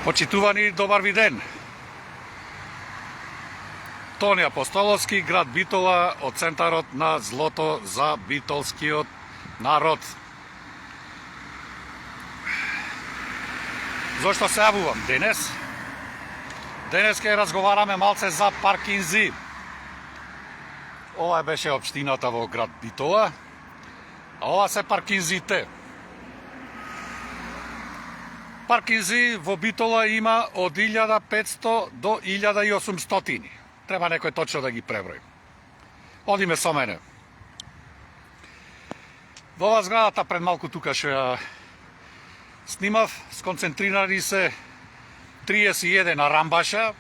Почитувани, добар ви ден. Тони Апостоловски, град Битола, од центарот на злото за битолскиот народ. Зошто се јавувам денес? Денес ќе разговараме малце за паркинзи. Ова беше општината во град Битола, а ова се паркинзите. Паркинзи во Битола има од 1500 до 1800. Треба некој точно да ги преброи. Одиме со мене. Во ова зградата пред малку тука што ја снимав, сконцентрирани се 31 арамбаша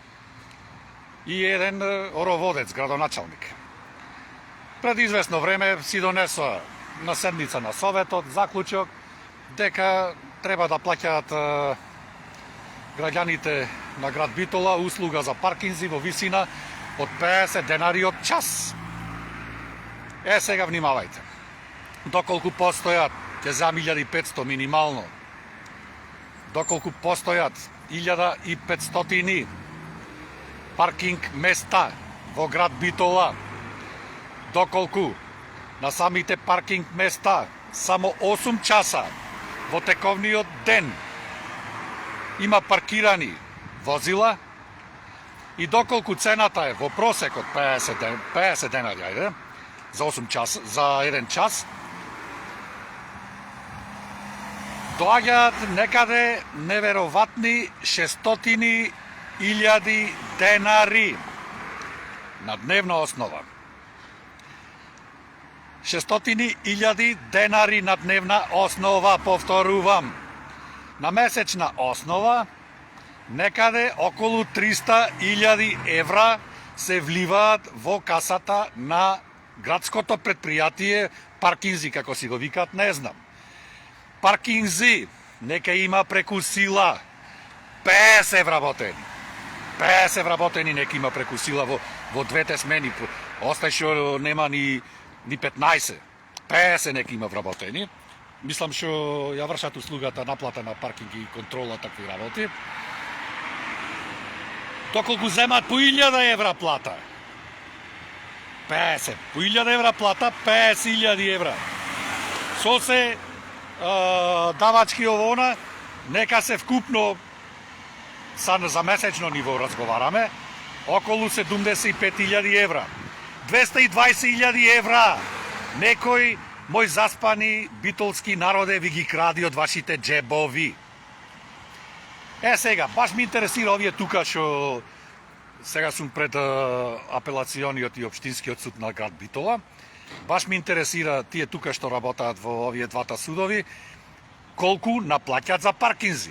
и еден ороводец, градоначалник. Пред известно време си донесоа на седница на Советот заклучок дека треба да плаќаат граѓаните на град Битола услуга за паркинзи во висина од 50 денари од час. Сега внимавајте. Доколку постојат, ќе зам 1500 минимално, доколку постојат 1500 паркинг места во град Битола, доколку на самите паркинг места само 8 часа во тековниот ден има паркирани возила и доколку цената е во просек од 50 денари, ајде, за 8 час, за 1 час, доаѓаат некаде невероватни 600.000 денари на дневна основа. 600.000 денари на дневна основа, повторувам. На месечна основа, некаде околу 300.000 евра се вливаат во касата на градското предпријатие паркинзи, како си го викаат, не знам. Паркинзи, нека има преку сила 50 вработени. 50 вработени нека има преку сила во двете смени. Остај што нема ни 15. 50 нека има вработени. Мислам што ја вршат услугата наплата на паркинги и контрола такви работи. Доколку земат по 1000 евра плата. 50. По 1000 евра плата, 50.000 евра. Со се давачки овона, нека се вкупно, за месечно ниво разговараме, околу 75.000 евра. 220.000 евра. Некој мој заспани битолски народе ви ги кради од вашите джебови. Сега, баш ми интересира овие тука што сега сум пред апелациониот и општинскиот суд на град Битола. Баш ми интересира тие тука што работаат во овие двата судови, колку наплаќаат за паркинзи.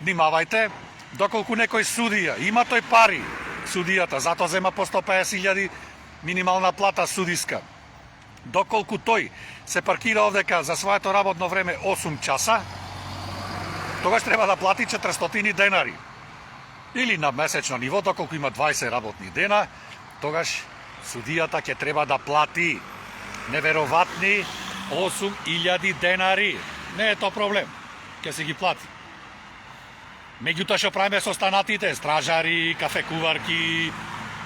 Внимавајте, доколку некој судија има тој пари, судијата затоа зема по 150.000 минимална плата судиска. Доколку тој се паркира овдека за своето работно време 8 часа, тогаш треба да плати 400 денари. Или на месечно ниво, доколку има 20 работни дена, тогаш судијата ќе треба да плати невероватни 8.000 денари. Не е тоа проблем, ќе се ги плати. Меѓутоа што правиме со останатите, стражари, кафекуварки,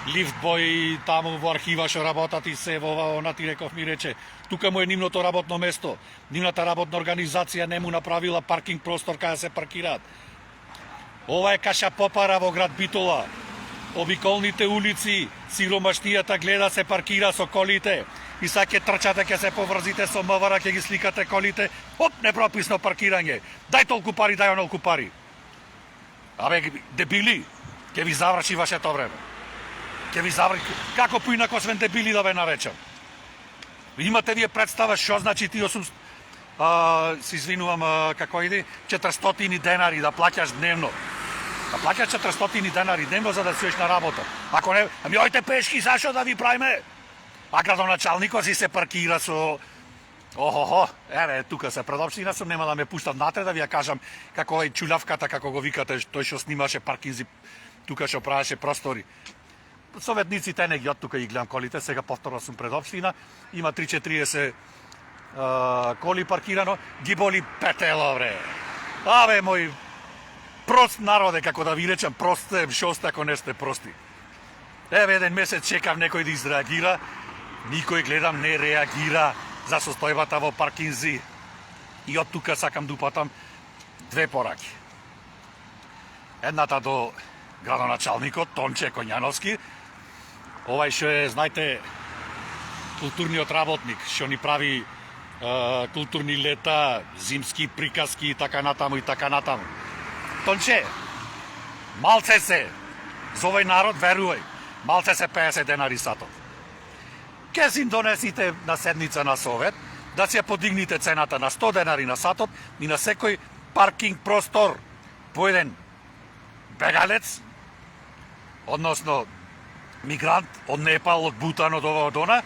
лифтбои, таму во архива што работат и се во она ти реков ми рече, тука му е нивното работно место. Нивната работна организација не му направила паркинг простор каде се паркираат. Ова е каша попара во град Битола. Обиколните улици, сиромаштијата гледа се паркира со колите и са ќе трчате, ќе се поврзите со МВР, ќе ги сликате колите, оп, непрописно паркирање. Дај толку пари, дај онолку пари. Абе, дебили, ќе ви заврши вашето време. Ќе ви заврши, како поинако освен дебили да ве наречам. Имате вие представа што значи ти 8, се извинувам, како иде, 400 денари да плаќаш дневно. Да плаќаш 400 денари дневно за да си на работа. Ако не, ами ојте пешки, зашо да ви правиме? А градоначалникот си се паркира со... Охо, еве, тука се пред општина сум, нема да ме пуштат натре да ви ја кажам како е чулавката, како го викате, тој што снимаше паркинзи, тука што правеше простори. Советниците не ги од тука и гледам колите, сега повторно сум пред општина, има 3-40 коли паркирано, ги боли петело, вре. Абе, мој прост народе, како да ви речам, прост што сте ако не сте прости. Еве еден месец чекав некој да изреагира, никој гледам не реагира за состојбата во Паркинзи. И од тука сакам да упатам две пораки. Едната до градоначалникот Тонче Коњановски, овај што е, знаете, културниот работник, што ни прави културни лета, зимски приказки и така натаму и така натаму. Тонче, малце се, за овој народ верувај, малце се 50 денари сатот. Ке си донесите на седница на совет, да се подигните цената на 100 денари на сатот и на секој паркинг простор по еден бегалец, односно мигрант од Непал, од Бутан, од ова, од она,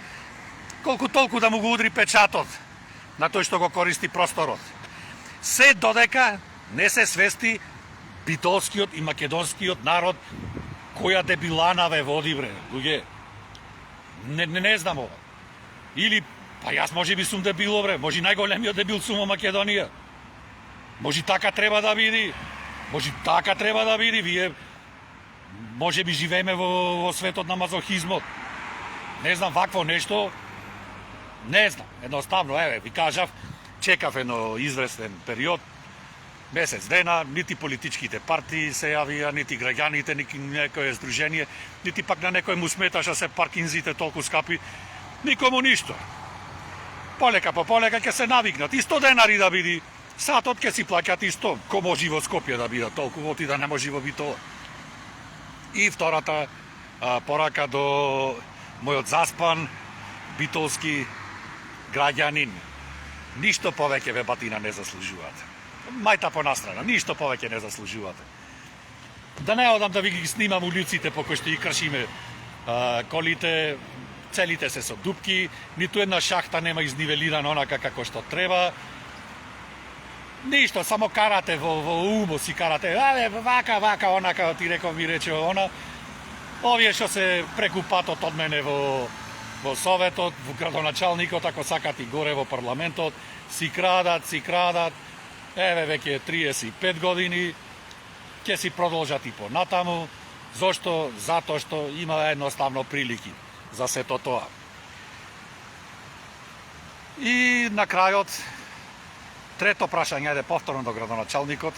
колку толку да му го удри печатот на тој што го користи просторот. Се додека не се свести битолскиот и македонскиот народ која дебилана ве води, бре, луѓе. Не знам ова. Или, па јас може би сум дебил, бре, може најголемиот дебил сум во Македонија. Може така треба да биде. Може така треба да биде. Вие може би живееме во светот на мазохизмот. Не знам, вакво нешто. Не знам, едноставно, еве, ви кажав, чекав едно известен период, месец дена, нити политичките партии се јавија, нити граѓаните, нити некое здружение, нити пак на некој му сметаше се паркинзите толку скапи, никому ништо. Полека по полека ќе се навикнат, и 100 денари да биде, сатот ќе си плаќат и 100, ко може во Скопје да биде толку, оти да не може во Битола. И втората порака до мојот заспан битолски граѓанин. Ништо повеќе ве батина не заслужувате. Мајта понастрана, ништо повеќе не заслужувате. Да не одам да ви ги снимам улиците по кои што ги кршиме колите, целите се со дупки, ниту една шахта нема изнивелирана онака како што треба. Ништо, само карате во умо си карате, вака, онака, ти реков ми рече она. Овие што се преку патот од мене во советот, во градоначалникот, ако сакат и горе во парламентот, си крадат, еве веќе 35 години, ќе си продолжат и понатаму. Зошто? Затоа што има едноставно прилики за сето тоа. И на крајот, трето прашање, ајде повторно до градоначалникот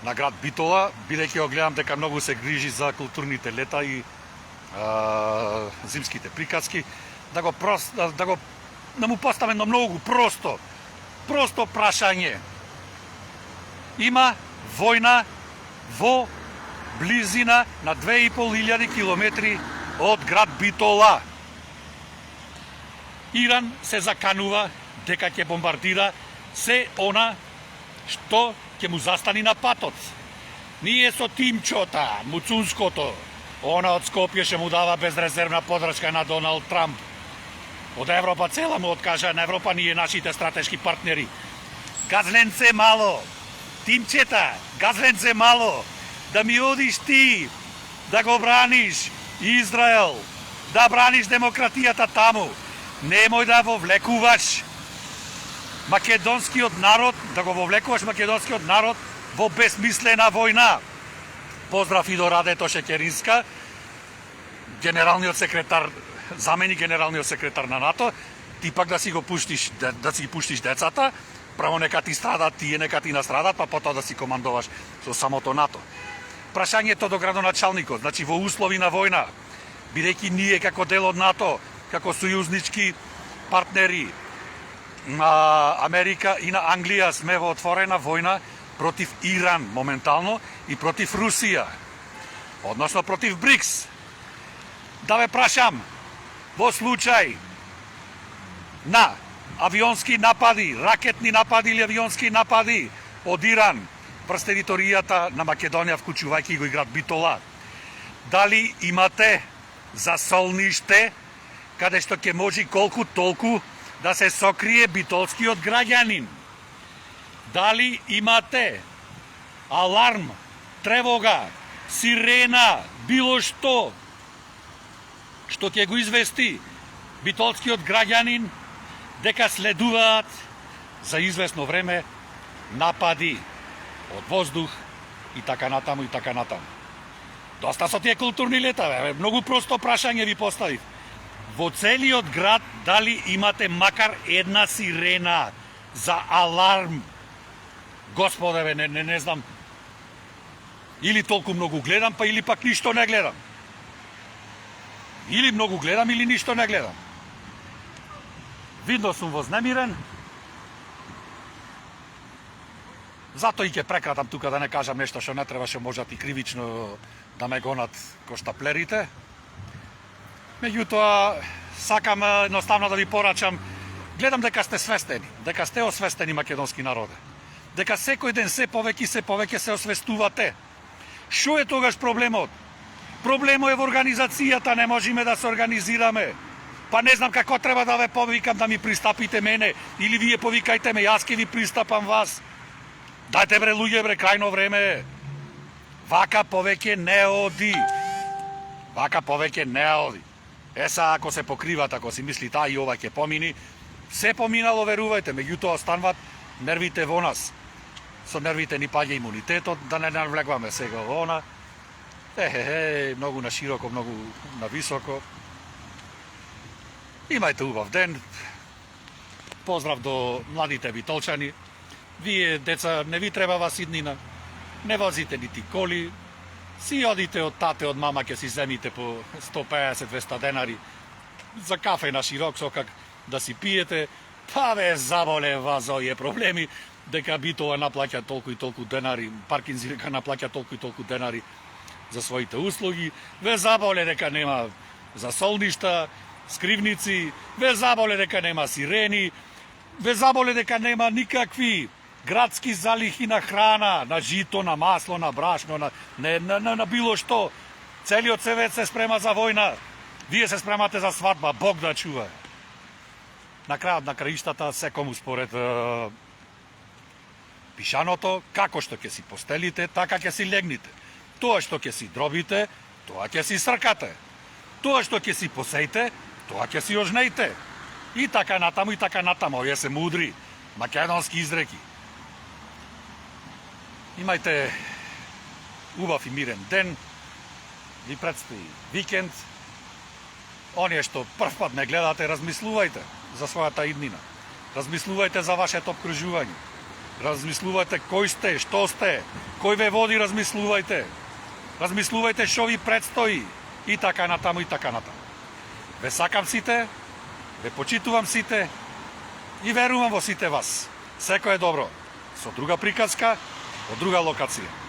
на град Битола, бидејќи го гледам дека многу се грижи за културните лета и зимските приказки, да му поставам едно многу просто прашање. Има војна во близина на 2500 километри од град Битола. Иран се заканува дека ќе бомбардира се она што ќе му застани на патот. Ние со Тимчота, Муцунското, она од Скопје ќе му дава безрезервна подршка на Доналд Трамп. Од Европа цела му откажа на Европа, ние нашите стратешки партнери. Газленце мало, Тимчета, газленце мало, да ми одиш ти, да го браниш Израел, да браниш демократијата таму. Немој да вовлекуваш македонскиот народ, во безмислена војна. Поздрав и до Радето Шекеринска, генералниот секретар, заменик генералниот секретар на НАТО, ти пак да си пуштиш децата, право нека ти страдат, тие нека ти настрадат, па потоа да си командуваш со самото НАТО. Прашањето до градоначалникот, значи во услови на војна, бидејќи ние како дел од НАТО, како сојузнички партнери на Америка и на Англија сме во отворена војна против Иран моментално и против Русија, односно против БРИКС. Да ве прашам, во случај на авионски напади, ракетни напади или авионски напади од Иран врз територијата на Македонија, вклучувајќи го и град Битола, дали имате засолниште каде што ќе може колку толку да се сокрие битолскиот граѓанин? Дали имате аларм, тревога, сирена, било што ќе го извести битолскиот граѓанин дека следуваат за известно време напади од воздух и така натаму и така натаму. Доста со тие културни лета, бе. Многу просто прашање ви поставив. Во целиот град дали имате макар една сирена за аларм? Господе, бе, не знам. Или толку многу гледам, па или пак ништо не гледам. Или многу гледам, или ништо не гледам. Видно сум вознемирен. Затоа и ќе прекратам тука да не кажам нешто што не требаше можат и кривично да ме гонат коштаплерите. Меѓутоа, сакам едноставно да ви порачам, гледам дека сте свестени, дека сте освестени македонски народе. Дека секој ден се повеќе се освестувате. Шо е тогаш проблемот? Проблемот е во организацијата, не можеме да се организираме. Па не знам како треба да ве повикам да ми пристапите мене, или вие повикајте ме, јас ќе ви пристапам вас. Дајте бре луѓе, бре, крајно време е. Вака повеќе не оди. Вака повеќе не оди. Еса, ако се покриват, ако си мислите, и ова ќе помини, се поминало, верувајте, меѓутоа останват нервите во нас. Со нервите ни паѓа имунитетот, да не навлегваме сега во она. Многу на широко, многу на високо. Имајте убав ден. Поздрав до младите битолчани. Вие, деца, не ви треба вас иднина. Не возите нити коли. Си одите од тате, од мама, ќе си земите по 150-200 денари за кафе на широк сокак да си пиете. Па ве заболе вас овие проблеми, дека Битола наплаќа толку и толку денари, Паркинзирка наплаќа толку и толку денари за своите услуги. Ве заболе дека нема за солништа, скривници, ве заболе дека нема сирени, ве заболе дека нема никакви градски залихи на храна, на жито, на масло, на брашно, на било што. Целиот свет се спрема за војна. Вие се спремате за свадба, Бог да чува. На крајот на краиштата, секому според пишаното, како што ќе си постелите, така ќе си легните. Тоа што ќе си дробите, тоа ќе си сркате. Тоа што ќе си посејте, тоа ќе си ожнејте. И така натаму, и така натаму. Овие се мудри, македонски изреки. Имајте убав и мирен ден, ви предстои викенд. Оние што прв пат не гледате, размислувајте за својата иднина. Размислувајте за вашето обкружување. Размислувајте кој сте, што сте, кој ве води, размислувајте. Размислувајте што ви предстои. И така натаму, и така натаму. Ве сакам сите, ве почитувам сите и верувам во сите вас. Секој е добро. Со друга приказка, од друга локација.